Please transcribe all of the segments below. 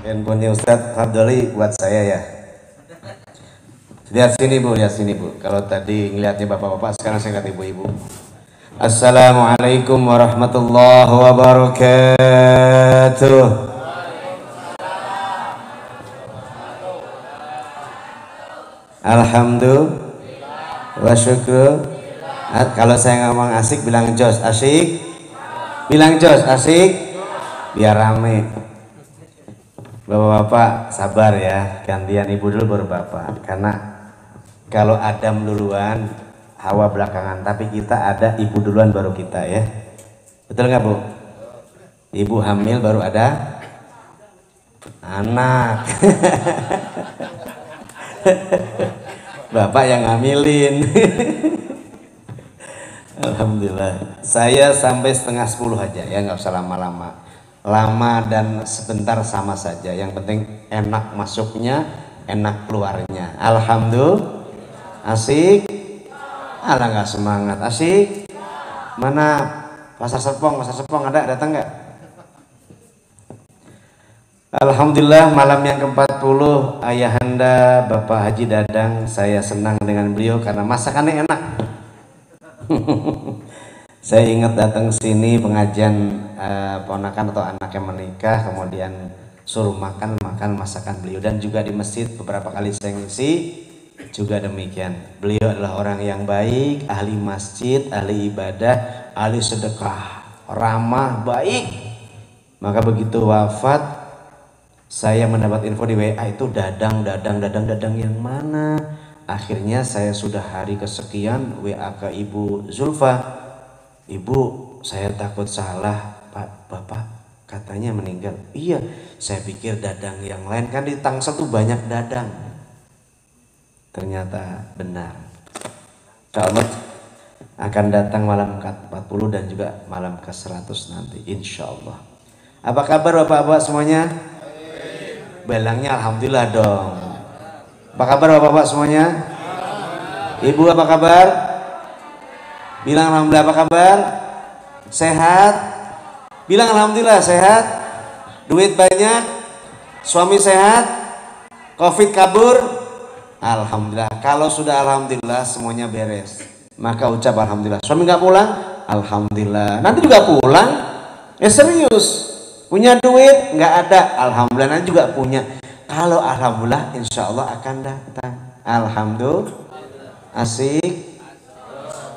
Handphonenya Ustadz Fadli buat saya ya. Lihat sini bu, lihat sini bu. Kalau tadi ngeliatnya bapak-bapak, sekarang saya lihat ibu-ibu. Assalamualaikum warahmatullahi wabarakatuh. Alhamdulillah wa syukur. Kalau saya ngomong asik bilang jos, asik. Bilang jos, asik. Biar rame. Bapak-bapak sabar ya, gantian ibu dulu baru bapak. Karena kalau Adam duluan, Hawa belakangan. Tapi kita ada ibu duluan baru kita ya. Betul nggak bu? Ibu hamil baru ada anak. Bapak yang ngamilin. Alhamdulillah. Saya sampai 9:30 aja ya, nggak usah lama-lama. Lama dan sebentar sama saja. Yang penting enak masuknya, enak keluarnya. Alhamdulillah. Asik. Alah nggak semangat. Asik. Mana Pasar Serpong ada datang nggak? Alhamdulillah malam yang ke-40 Ayahanda Bapak Haji Dadang, saya senang dengan beliau karena masakannya enak. Saya ingat datang sini pengajian ponakan atau anaknya menikah, kemudian suruh makan masakan beliau, dan juga di masjid beberapa kali saya ngisi juga demikian. Beliau adalah orang yang baik, ahli masjid, ahli ibadah, ahli sedekah, ramah, baik. Maka begitu wafat, saya mendapat info di WA itu dadang yang mana? Akhirnya saya sudah hari kesekian WA ke Ibu Zulfa. Ibu, saya takut salah, Pak, Bapak katanya meninggal. Iya, saya pikir dadang yang lain, kan di Tangsel tuh banyak dadang. Ternyata benar. Insyaallah akan datang malam ke-40 dan juga malam ke-100 nanti, insyaallah. Apa kabar Bapak-bapak semuanya? Belangnya alhamdulillah dong. Apa kabar Bapak-bapak semuanya? Ibu apa kabar? Bilang alhamdulillah. Apa kabar? Sehat? Bilang alhamdulillah sehat. Duit banyak? Suami sehat? Covid kabur? Alhamdulillah. Kalau sudah alhamdulillah semuanya beres, maka ucap alhamdulillah. Suami nggak pulang? Alhamdulillah. Nanti juga pulang? Ya serius. Punya duit? Nggak ada? Alhamdulillah. Nanti juga punya. Kalau alhamdulillah insya Allah akan datang. Alhamdulillah. Asik.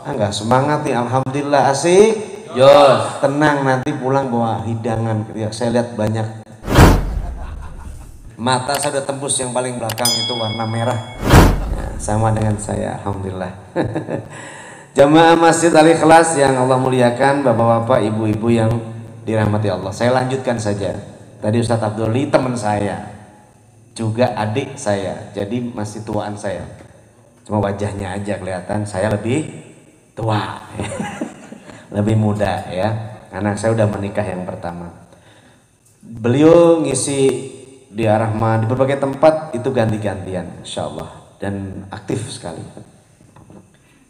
Enggak semangat nih, alhamdulillah. Asik. Jos, tenang, nanti pulang bawa hidangan. Ya, saya lihat banyak. Mata saya udah tembus yang paling belakang itu warna merah. Ya, sama dengan saya, alhamdulillah. Jamaah Masjid Al-Ikhlas yang Allah muliakan, bapak-bapak, ibu-ibu yang dirahmati Allah. Saya lanjutkan saja. Tadi Ustadz Abdulli teman saya, juga adik saya, jadi masih tuaan saya. Cuma wajahnya aja kelihatan saya lebih tua. Lebih muda ya. Anak saya udah menikah yang pertama. Beliau ngisi di Ar-Rahman di berbagai tempat itu ganti-gantian insyaallah, dan aktif sekali.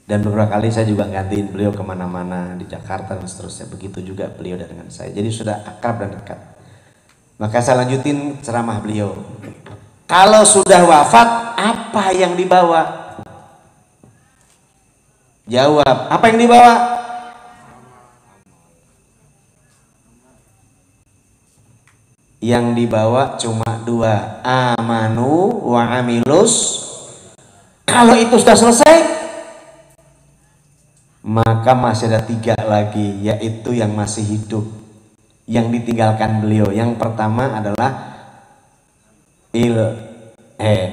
Dan beberapa kali saya juga gantiin beliau kemana-mana di Jakarta dan seterusnya. Begitu juga beliau dengan saya. Jadi sudah akrab dan dekat. Maka saya lanjutin ceramah beliau. Kalau sudah wafat, apa yang dibawa? Jawab, apa yang dibawa? Yang dibawa cuma 2, amanu wa amilus. Kalau itu sudah selesai, maka masih ada 3 lagi, yaitu yang masih hidup, yang ditinggalkan beliau. Yang pertama adalah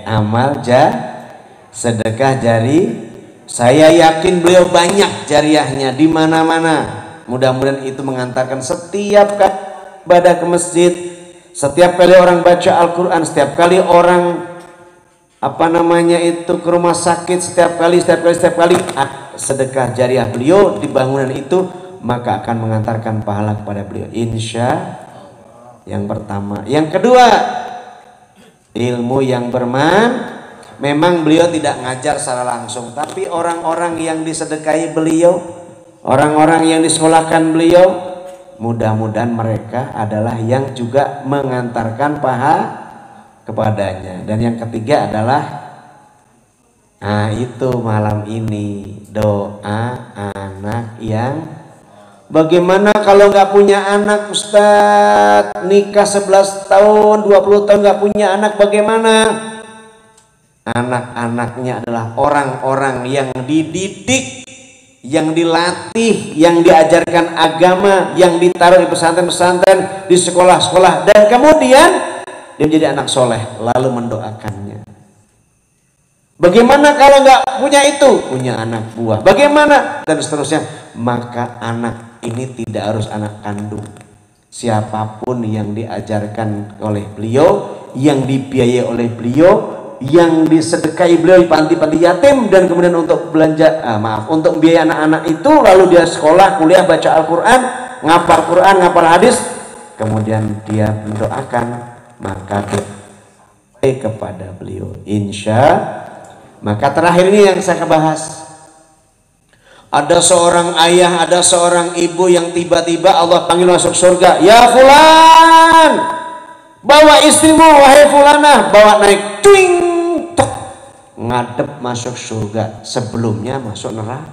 amal sedekah jari. Saya yakin beliau banyak jariahnya di mana-mana. Mudah-mudahan itu mengantarkan setiap kali ibadah ke masjid, setiap kali orang baca Al-Quran, setiap kali orang ke rumah sakit, setiap kali sedekah jariah beliau di bangunan itu, maka akan mengantarkan pahala kepada beliau, insya. Yang pertama. Yang kedua, ilmu yang bermanfaat. Memang beliau tidak ngajar secara langsung, tapi orang-orang yang disedekahi beliau, orang-orang yang disekolahkan beliau, mudah-mudahan mereka adalah yang juga mengantarkan paha kepadanya. Dan yang ketiga adalah, nah itu malam ini doa anak yang, bagaimana kalau nggak punya anak Ustadz, nikah 11 tahun 20 tahun nggak punya anak, bagaimana? Anak-anaknya adalah orang-orang yang dididik, yang dilatih, yang diajarkan agama, yang ditaruh di pesantren-pesantren, di sekolah-sekolah, dan kemudian dia menjadi anak soleh lalu mendoakannya. Bagaimana kalau nggak punya itu? Punya anak buah. Bagaimana? Dan seterusnya. Maka anak ini tidak harus anak kandung. Siapapun yang diajarkan oleh beliau, yang dibiayai oleh beliau, yang disedekahi beliau di panti-panti yatim, dan kemudian untuk belanja, untuk biaya anak-anak itu, lalu dia sekolah, kuliah, baca Al-Quran, ngapal Quran, ngapal hadis, kemudian dia mendoakan, maka kepada beliau, insya. Maka terakhir ini yang saya bahas, ada seorang ayah, ada seorang ibu yang tiba-tiba Allah panggil masuk surga. Ya fulan, bawa istrimu, wahai fulanah, bawa naik, cuing, tok, ngadep masuk surga. Sebelumnya masuk neraka,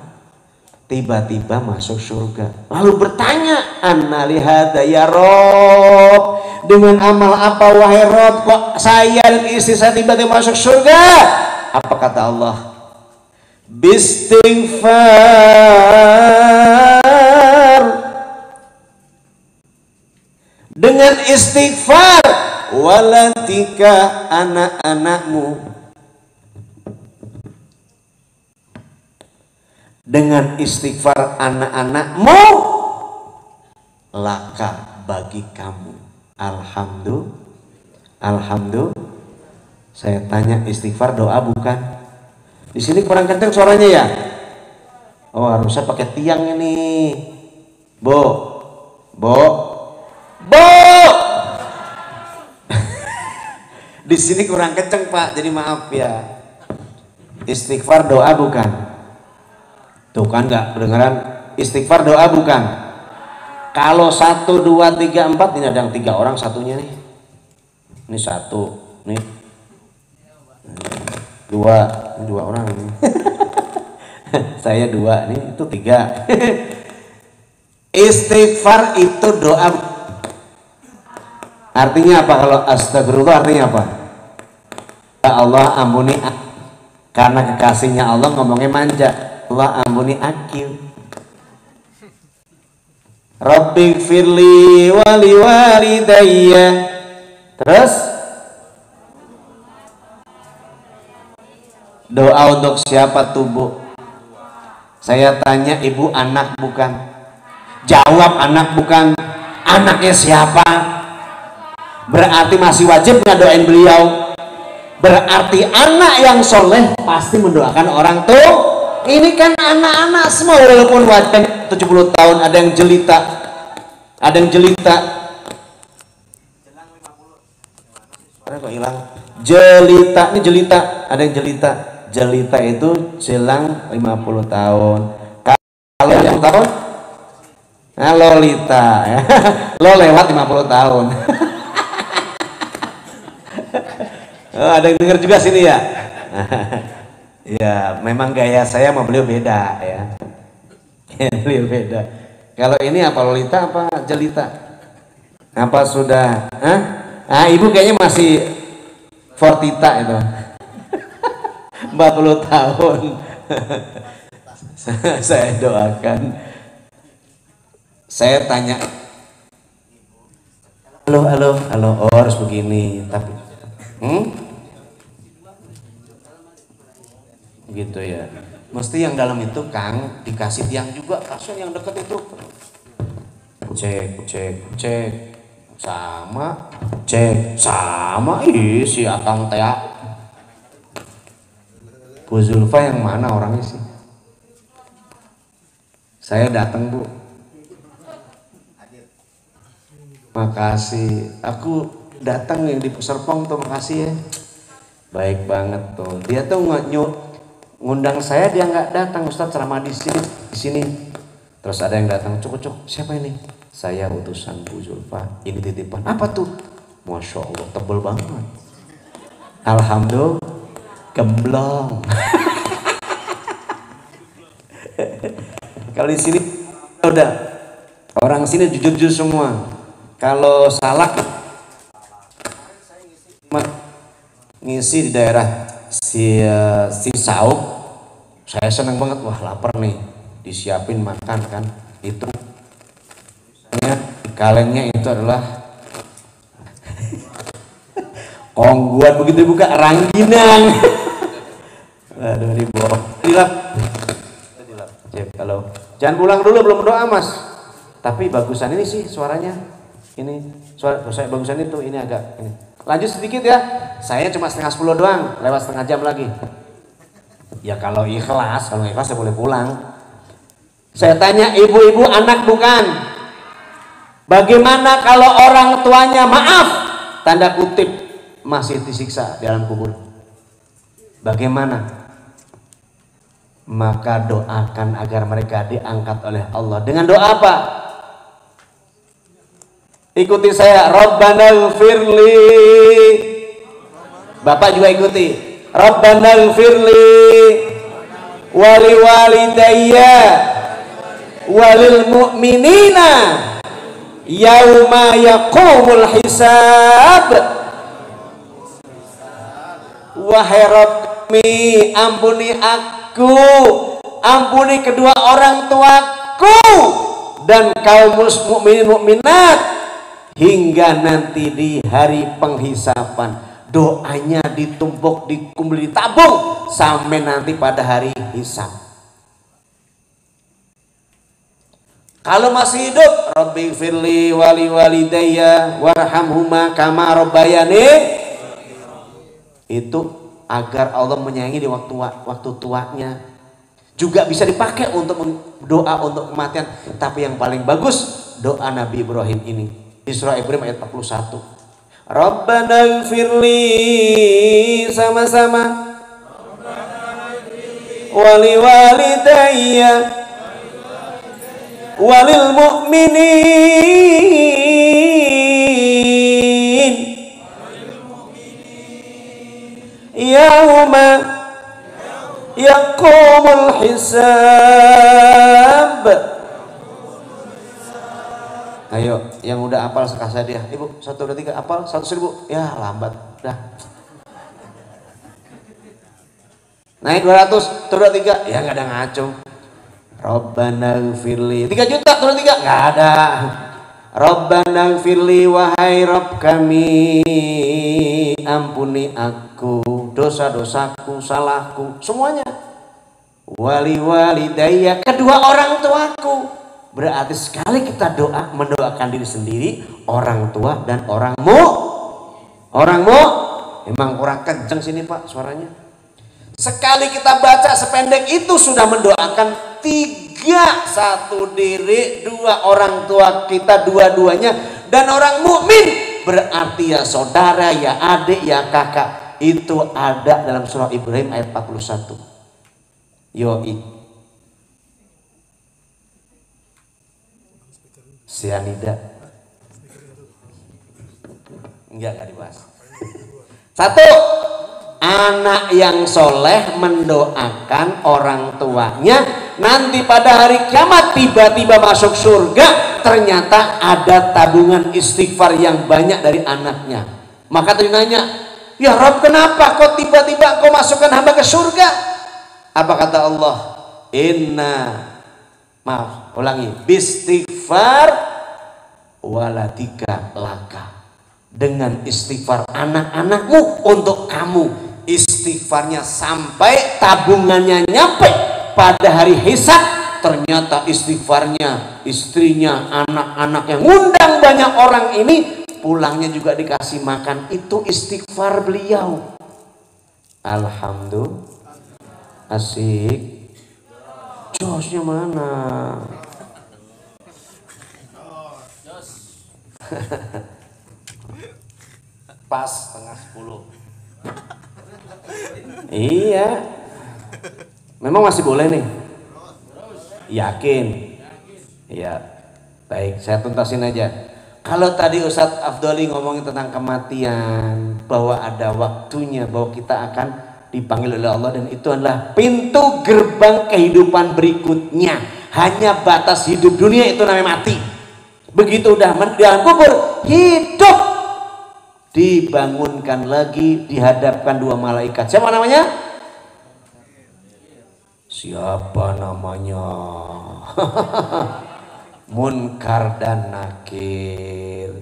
tiba-tiba masuk surga. Lalu bertanya, anna lihada ya Rob, dengan amal apa wahai Rob kok saya dan istri saya tiba-tiba masuk surga? Apa kata Allah? Bistighfar, dengan istighfar, walatika anak-anakmu, dengan istighfar anak-anakmu, laka bagi kamu. Alhamdulillah. Saya tanya, istighfar doa bukan? Di sini kurang kencang suaranya ya? Oh, harusnya pakai tiang ini. Bo. Di sini kurang kencang Pak, jadi maaf ya. Istighfar doa bukan? Tuh kan nggak kedengeran? Istighfar doa bukan? Kalau 1, 2, 3, 4, ini ada yang 3 orang satunya nih. Ini 1, nih 2 orang ini. Saya 2, nih itu 3. Istighfar itu doa. Artinya apa kalau astagfirullah, artinya apa? Ya Allah ampuni, karena kekasihnya Allah ngomongnya manja. Allah ampuni akil. Rabbi firli wali walidayya. Terus doa untuk siapa tuh Bu? Saya tanya, ibu anak bukan? Jawab anak bukan. Anaknya siapa? Berarti masih wajib ngedoain beliau. Berarti anak yang soleh pasti mendoakan orang tua. Ini kan anak-anak semua, walaupun wajib 70 tahun, ada yang jelita, ada yang jelita. Ada kok hilang. Jelita, ini jelita, ada yang jelita. Jelita itu jelang 50 tahun. Kalau yang tahun, nah Lolita, ya. Lo lewat 50 tahun. Oh, ada yang dengar juga sini ya. Ya, memang gaya saya sama beliau beda ya. Beliau beda. Kalau ini apa Lolita apa Jelita? Apa sudah? Ah, ibu kayaknya masih Fortita itu. 40 tahun. Saya doakan. Saya tanya, halo, oh harus begini, tapi gitu ya. Mesti yang dalam itu Kang dikasih tiang juga, kasian yang deket itu. Cek. Sama, si Akang teh. Bu Zulfa yang mana orangnya sih? Saya datang Bu. Makasih. Aku datang yang di Serpong tuh, makasih ya. Baik banget tuh. Dia tuh ngundang saya, dia nggak datang Ustadz ceramah di sini. Terus ada yang datang, cuk, siapa ini? Saya utusan Bu Zulfa, ini titipan. Apa tuh? Masya Allah, tebel banget. Alhamdulillah, gemblong. Kalau di sini udah orang sini jujur semua. Kalau salah ngisi di daerah si Sauk, saya senang banget. Wah lapar nih, disiapin makan kan. Itu kalengnya itu adalah kongguan, begitu buka rangginang. Aduh dibawa dilap. Kalau jangan pulang dulu belum doa mas. Tapi bagusan ini sih suaranya. Ini suara saya bagusan itu, ini agak ini. Lanjut sedikit ya. Saya cuma 9:30 doang, lewat setengah jam lagi. Ya kalau ikhlas saya boleh pulang. Saya tanya ibu-ibu anak bukan. Bagaimana kalau orang tuanya maaf, tanda kutip, masih disiksa di dalam kubur? Bagaimana? Maka doakan agar mereka diangkat oleh Allah. Dengan doa apa? Ikuti saya. Rabbana ighfirli. Bapak juga ikuti. Rabbana ighfirli wali walidayya walil mu'minina yauma yaqumul hisab. Wahai Rabb kami, ampuni aku, ampuni kedua orang tuaku dan kaum mukminin mukminat hingga nanti di hari penghisapan. Doanya ditumpuk, dikumpul, ditabung sampai nanti pada hari hisab. Kalau masih hidup, Rabbi firli wali walidayya warhamhuma kama rabbayani, itu agar Allah menyayangi di waktu tuanya. Juga bisa dipakai untuk doa untuk kematian. Tapi yang paling bagus doa Nabi Ibrahim ini di surah Ibrahim ayat 41. Rabbana ighfirli, sama-sama, wali walidayya walil mu'minin yauma yaqumul hisab. Ayo, yang udah hafal sekasih dia. Ibu, 1, 2, 3, hafal 100.000. Ya, lambat. Dah. Naik 200, 1, 2, 3. Ya, nggak ada ngaco. Rabbana ighfirli. 3 juta, 1, 2, 3. Nggak ada. Rabbana ighfirli, wahai Rabb kami, ampuni aku, dosa-dosaku, salahku, semuanya. Wali walidayya, kedua orang tuaku. Berarti sekali kita mendoakan diri sendiri, orang tua dan orangmu emang kurang kenceng sini Pak suaranya. Sekali kita baca sependek itu sudah mendoakan 3, 1 diri, 2 orang tua kita dua-duanya dan orang mukmin. Berarti ya saudara, ya adik, ya kakak, itu ada dalam surah Ibrahim ayat 41. Yoi. Cyanida enggak dibahas. 1, anak yang soleh mendoakan orang tuanya nanti pada hari kiamat tiba-tiba masuk surga, ternyata ada tabungan istighfar yang banyak dari anaknya. Maka tadi nanya, ya Rob kenapa kok tiba-tiba kau masukkan hamba ke surga? Apa kata Allah? Bistighfar waladika laka, dengan istighfar anak-anakmu untuk kamu. Istighfarnya sampai tabungannya nyampe pada hari hisab, ternyata istighfarnya istrinya, anak-anak yang ngundang banyak orang ini pulangnya juga dikasih makan. Itu istighfar beliau. Alhamdulillah. Asik. Josnya mana? Pas setengah 10. Iya. Memang masih boleh nih. Yakin. Ya, baik, saya tuntasin aja. Kalau tadi Ustadz Afdoli ngomongin tentang kematian, bahwa ada waktunya, bahwa kita akan dipanggil oleh Allah, dan itu adalah pintu gerbang kehidupan berikutnya. Hanya batas hidup dunia itu namanya mati. Begitu udah dalam kubur, hidup, dibangunkan lagi, dihadapkan dua malaikat. Siapa namanya? Siapa namanya? Munkar dan Nakir.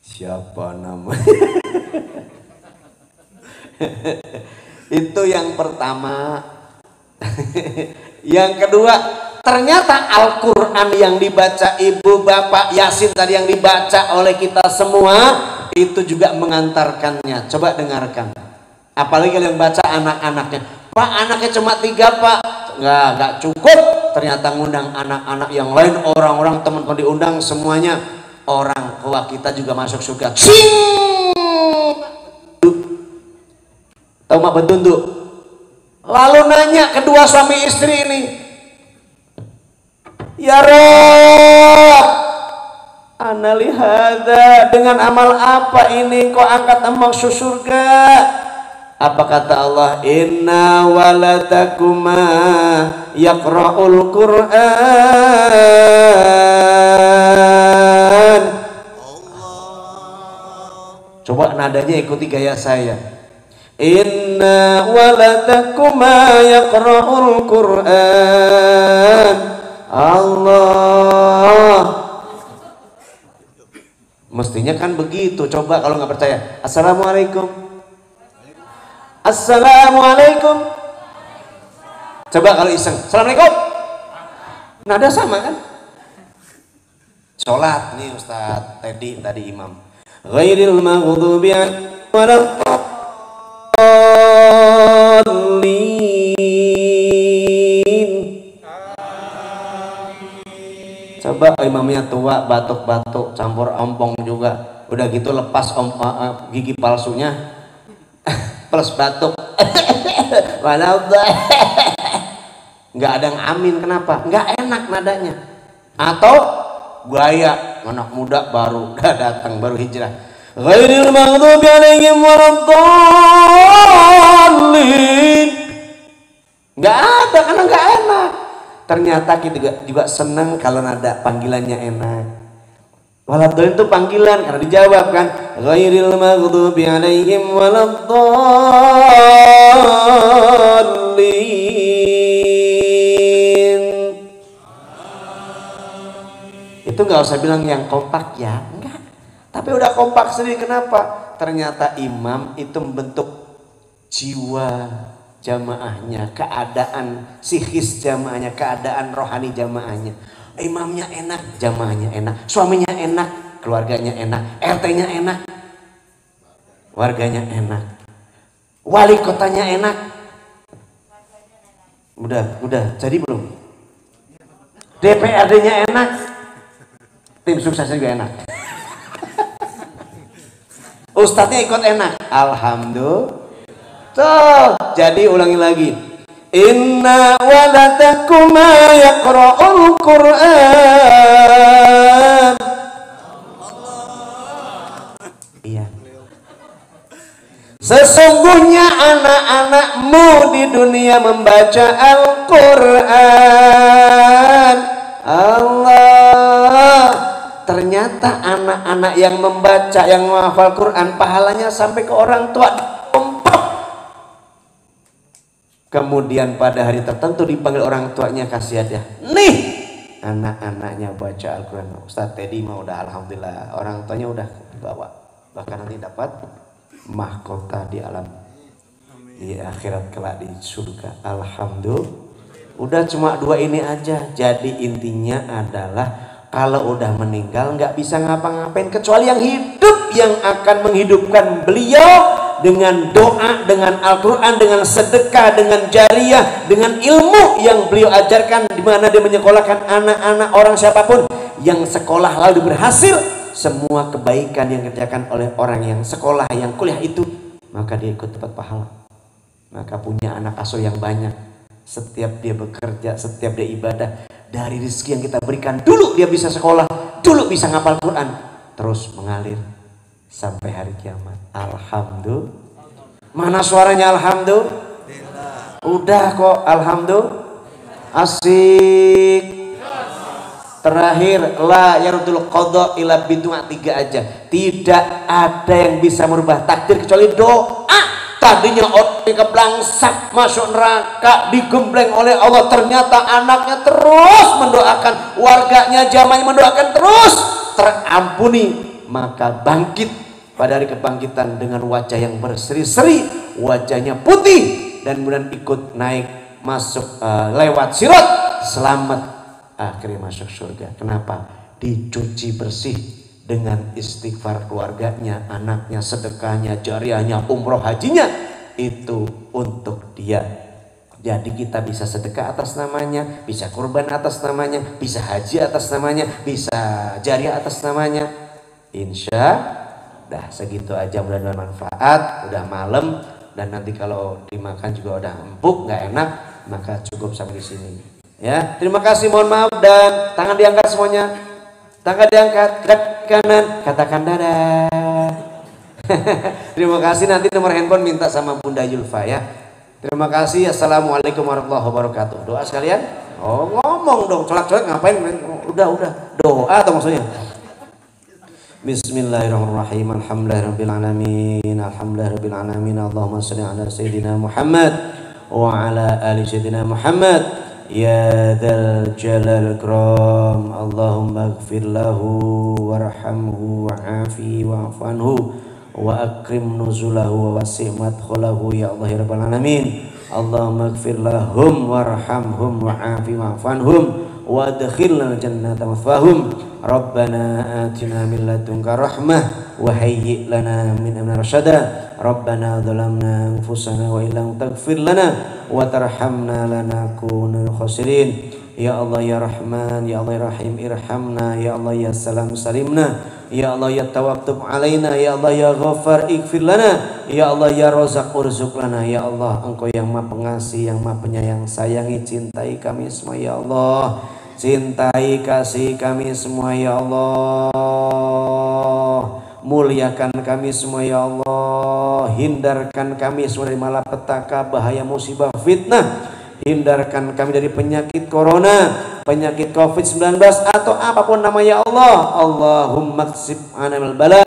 Siapa namanya? Itu yang pertama. Yang kedua, ternyata Al-Quran yang dibaca ibu bapak, Yasin tadi yang dibaca oleh kita semua, itu juga mengantarkannya. Coba dengarkan. Apalagi kalau yang baca anak-anaknya. Pak, anaknya cuma 3 pak. Nggak cukup. Ternyata ngundang anak-anak yang lain, orang-orang teman-teman diundang semuanya. Orang tua kita juga masuk surga. Tahu mak betunduk. Lalu nanya kedua suami istri ini, ya Rob, ana lihada, dengan amal apa ini kau angkat masuk surga? Apa kata Allah? Inna waladakuma yaqra'ul Qur'an. Coba nadanya ikuti gaya saya. Inna waladakuma yaqra'ul Qur'an. Allah. Mestinya kan begitu. Coba kalau nggak percaya. Assalamualaikum. Assalamualaikum. Coba kalau iseng, Assalamualaikum. Nada sama kan? Sholat nih Ustadz Teddy tadi imam. Ghairil maghdubi alaihim waladdallin. Coba imamnya tua, batuk-batuk, campur ompong juga. Udah gitu lepas gigi palsunya. Plus batuk. Nggak ada yang amin, kenapa? Nggak enak nadanya. Atau gaya anak muda baru datang, baru hijrah. Ghairil maghdubi alaihim waladdallin. Nggak ada, karena nggak enak. Ternyata kita juga senang kalau nada panggilannya enak. Waladdallin itu panggilan karena dijawab kan, ghairil maghdubi alaihim waladdallin. Itu nggak usah bilang yang kompak ya, enggak. Tapi udah kompak sendiri. Kenapa? Ternyata imam itu membentuk jiwa jamaahnya, keadaan psikis jamaahnya, keadaan rohani jamaahnya. Imamnya enak, jamaahnya enak, suaminya enak, keluarganya enak, RT-nya enak, warganya enak, wali kotanya enak. Udah jadi belum? DPRD-nya enak, tim suksesnya juga enak. Ustadznya ikut enak, alhamdulillah. Tuh, jadi ulangi lagi. Inna waladakuma yaqra'ul Qur'an. Iya. Sesungguhnya anak-anakmu di dunia membaca Al-Qur'an. Allah. Ternyata anak-anak yang membaca, yang menghafal Quran, pahalanya sampai ke orang tua. Kemudian pada hari tertentu dipanggil orang tuanya, kasih hadiah. Nih anak-anaknya baca Al-Quran. Ustadz Teddy mah udah alhamdulillah, orang tuanya udah bawa. Bahkan nanti dapat mahkota di alam, di akhirat kelak di surga. Alhamdulillah. Udah cuma 2 ini aja. Jadi intinya adalah kalau udah meninggal nggak bisa ngapa-ngapain kecuali yang hidup, yang akan menghidupkan beliau dengan doa, dengan Al-Quran, dengan sedekah, dengan jariyah, dengan ilmu yang beliau ajarkan, di mana dia menyekolahkan anak-anak orang siapapun yang sekolah lalu berhasil. Semua kebaikan yang dikerjakan oleh orang yang sekolah, yang kuliah itu, maka dia ikut dapat pahala. Maka punya anak asuh yang banyak. setiap dia bekerja, setiap dia ibadah, dari rezeki yang kita berikan, dulu dia bisa sekolah, dulu bisa ngapal Quran, terus mengalir sampai hari kiamat. Alhamdulillah. Mana suaranya alhamdulillah? Udah kok alhamdulillah. Asik. Terakhir, la yarudul qadha ila bidua, 3 aja. Tidak ada yang bisa merubah takdir kecuali doa. Tadinya orang keblangsak masuk neraka, digembleng oleh Allah, ternyata anaknya terus mendoakan, warganya, jamaahnya mendoakan, terus terampuni, maka bangkit pada hari kebangkitan dengan wajah yang berseri-seri, wajahnya putih, dan kemudian ikut naik masuk lewat sirat, selamat, akhirnya masuk surga. Kenapa? Dicuci bersih dengan istighfar keluarganya, anaknya, sedekahnya, jariahnya, umroh, hajinya, itu untuk dia. Jadi kita bisa sedekah atas namanya, bisa kurban atas namanya, bisa haji atas namanya, bisa jariah atas namanya. Insya dah segitu aja, mudah-mudahan manfaat. Udah malam dan nanti kalau dimakan juga udah empuk, nggak enak, maka cukup sampai di sini. Ya, terima kasih, mohon maaf, dan tangan diangkat semuanya. Tangan diangkat, gerak kanan, katakan dadah. Terima kasih, nanti nomor handphone minta sama Bunda Yulfa ya. Terima kasih. Assalamualaikum warahmatullahi wabarakatuh. Doa sekalian? Oh, ngomong dong, colak-colak ngapain? Udah. Doa atau maksudnya? Bismillahirrahmanirrahim. Alhamdulillahirabbil alamin. Alhamdulillahirabbil alamin. Allahumma shalli ala sayyidina Muhammad wa ala ali sayyidina Muhammad. Ya dzal jalal ikram, Allahumma ighfir lahu warhamhu wa'afi wa'fu anhu wa akrim nuzulahu wa wasi' madkhalahu ya Allah ya rabbal alamin. Allahumma ighfir lahum warhamhum wa'afi wa'fu anhum wa adkhilna jannata mathwahum. Rabbana atina min ladunka rahmah wa hayyi' lana min amrina rasyada. Rabbana dhalamna anfusana wa illam taghfir lana wa tarhamna lanakunanna khasirin. Ya Allah ya Rahman, ya Allah ya Rahim, irhamna, ya Allah ya Salam salimna, ya Allah ya Tawakkub alaina, ya Allah ya Ghaffar ighfir lana, ya Allah ya Razaq urzuq lana. Ya Allah, Engkau yang Maha Pengasih, yang Maha Penyayang, sayangi, cintai kami semua ya Allah. Cintai, kasih kami semua ya Allah. Muliakan kami semua ya Allah. Hindarkan kami semua dari malapetaka, bahaya, musibah, fitnah. Hindarkan kami dari penyakit corona, penyakit COVID-19 atau apapun nama ya Allah. Allahumma ksib anil bala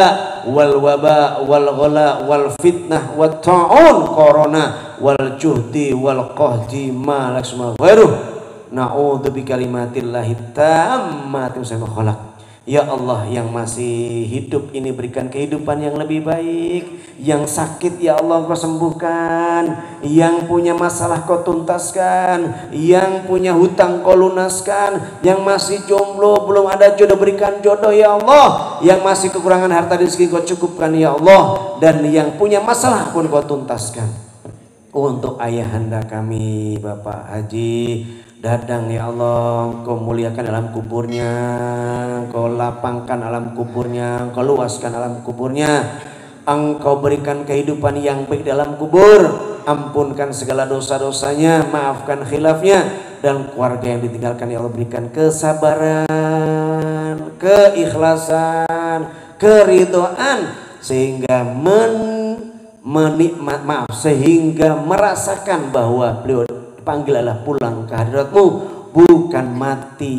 wal waba wal ghala wal fitnah wat ta'un corona wal juhdi wal qahdi ma laksma ghairuh. Na'udzu bikalimatillahi tammati min khalaq. Ya Allah, yang masih hidup ini berikan kehidupan yang lebih baik. Yang sakit ya Allah Kau sembuhkan. Yang punya masalah Kau tuntaskan. Yang punya hutang Kau lunaskan. Yang masih jomblo belum ada jodoh berikan jodoh ya Allah. Yang masih kekurangan harta rezeki Kau cukupkan ya Allah. Dan yang punya masalah pun Kau tuntaskan. Untuk ayahanda kami Bapak Haji Dadang ya Allah, Kau muliakan alam kuburnya, Kau lapangkan alam kuburnya, Kau luaskan alam kuburnya, Engkau berikan kehidupan yang baik dalam kubur, ampunkan segala dosa-dosanya, maafkan khilafnya, dan keluarga yang ditinggalkan ya Allah berikan kesabaran, keikhlasan, keridhaan, sehingga sehingga merasakan bahwa beliau panggil Allah pulang ke hadirat-Mu, bukan mati